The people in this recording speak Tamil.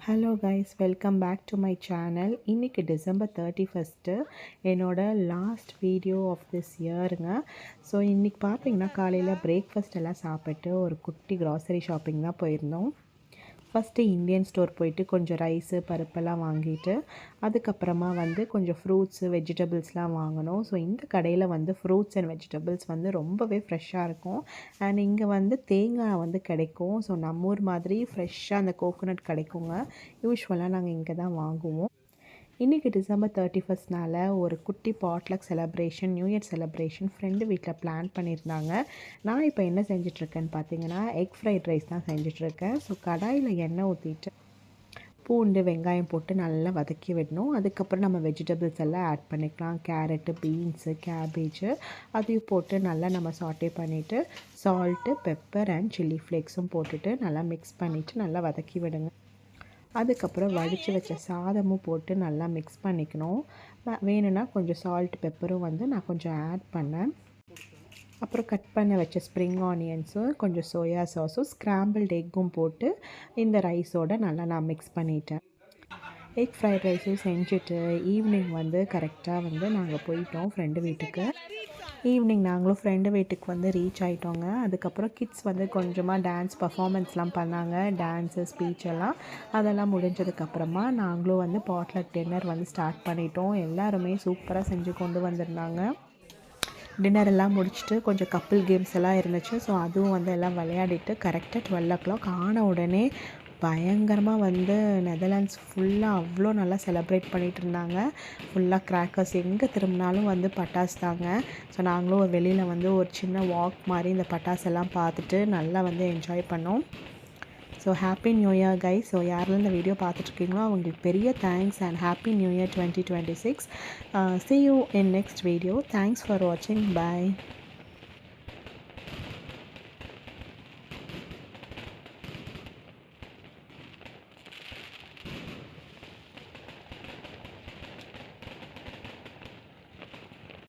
Hello guys, welcome back to my channel. இன்றைக்கி டிசம்பர் 31 என்னோட லாஸ்ட் வீடியோ ஆஃப் திஸ் இயருங்க. ஸோ இன்றைக்கி பார்த்தீங்கன்னா காலையில் பிரேக்ஃபாஸ்ட் எல்லாம் சாப்பிட்டு ஒரு குட்டி க்ராசரி ஷாப்பிங் தான் போயிருந்தோம். ஃபஸ்ட்டு இந்தியன் ஸ்டோர் போயிட்டு கொஞ்சம் ரைஸு பருப்பெல்லாம் வாங்கிட்டு அதுக்கப்புறமா கொஞ்சம் ஃப்ரூட்ஸு வெஜிடபிள்ஸ்லாம் வாங்கினோம். ஸோ இந்த கடையில் ஃப்ரூட்ஸ் அண்ட் வெஜிடபிள்ஸ் ரொம்பவே ஃப்ரெஷ்ஷாக இருக்கும். அண்ட் இங்கே தேங்காய் கிடைக்கும். ஸோ நம்ம ஊர் மாதிரி ஃப்ரெஷ்ஷாக அந்த கோகோனட் கிடைக்குங்க. யூஸ்வலாக நாங்கள் இங்கே தான் வாங்குவோம். இன்றைக்கி டிசம்பர் 31னால ஒரு குட்டி potluck celebration, new year celebration friend வீட்டில் பிளான் பண்ணியிருந்தாங்க. நான் இப்போ என்ன செஞ்சிட்ருக்கேன்னு பார்த்தீங்கன்னா எக் ஃப்ரைட் ரைஸ் தான் செஞ்சிட்ருக்கேன். ஸோ கடாயில் எண்ணெய் ஊற்றிட்டு பூண்டு வெங்காயம் போட்டு நல்லா வதக்கி விடணும். அதுக்கப்புறம் நம்ம வெஜிடபிள்ஸ் எல்லாம் ஆட் பண்ணிக்கலாம். கேரட்டு, பீன்ஸு, கேபேஜு அதையும் போட்டு நல்லா நம்ம சாட்டே பண்ணிவிட்டு சால்ட்டு, பெப்பர் அண்ட் சில்லி ஃப்ளேக்ஸும் போட்டுட்டு நல்லா மிக்ஸ் பண்ணிவிட்டு நல்லா வதக்கி விடுங்க. அதுக்கப்புறம் வடித்து வச்ச சாதமும் போட்டு நல்லா மிக்ஸ் பண்ணிக்கணும். வேணும்னா கொஞ்சம் சால்ட் பெப்பரும் நான் கொஞ்சம் ஆட் பண்ணேன். அப்புறம் கட் பண்ண வச்ச ஸ்ப்ரிங் ஆனியன்ஸும் கொஞ்சம் சோயா சாஸும் ஸ்க்ராம்பிள்டு எக்கும் போட்டு இந்த ரைஸோடு நல்லா நான் மிக்ஸ் பண்ணிட்டேன். எக் ஃப்ரைட் ரைஸும் செஞ்சுட்டு ஈவினிங் கரெக்டாக நாங்கள் போயிட்டோம் ஃப்ரெண்டு வீட்டுக்கு. ஈவினிங் நாங்களும் ஃப்ரெண்டு வீட்டுக்கு ரீச் ஆகிட்டோங்க. அதுக்கப்புறம் கிட்ஸ் கொஞ்சமாக டான்ஸ் பர்ஃபார்மன்ஸ்லாம் பண்ணாங்க. டான்ஸு, ஸ்பீச் எல்லாம் அதெல்லாம் முடிஞ்சதுக்கப்புறமா நாங்களும் பாட்லக் டின்னர் ஸ்டார்ட் பண்ணிட்டோம். எல்லாருமே சூப்பராக செஞ்சு கொண்டு வந்திருந்தாங்க. டின்னர் எல்லாம் முடிச்சுட்டு கொஞ்சம் கப்பிள் கேம்ஸ் எல்லாம் இருந்துச்சு. ஸோ அதுவும் எல்லாம் விளையாடிட்டு கரெக்டாக 12 o'clock ஆன உடனே பயங்கரமாக நெதர்லாண்ட்ஸ் ஃபுல்லாக அவ்வளோ நல்லா செலப்ரேட் பண்ணிகிட்டு இருந்தாங்க. ஃபுல்லாக கிராக்கர்ஸ் எங்கே திரும்பினாலும் பட்டாசு தாங்க. ஸோ நாங்களும் வெளியில் ஒரு சின்ன வாக் மாதிரி இந்த பட்டாசு எல்லாம் பார்த்துட்டு நல்லா என்ஜாய் பண்ணோம். So happy new year guys. So யாரெல்லாம் இந்த வீடியோ பார்த்துட்ருக்கீங்களோ அவங்களுக்கு பெரிய thanks and happy new year 2026. See you in next video. Thanks for watching. Bye.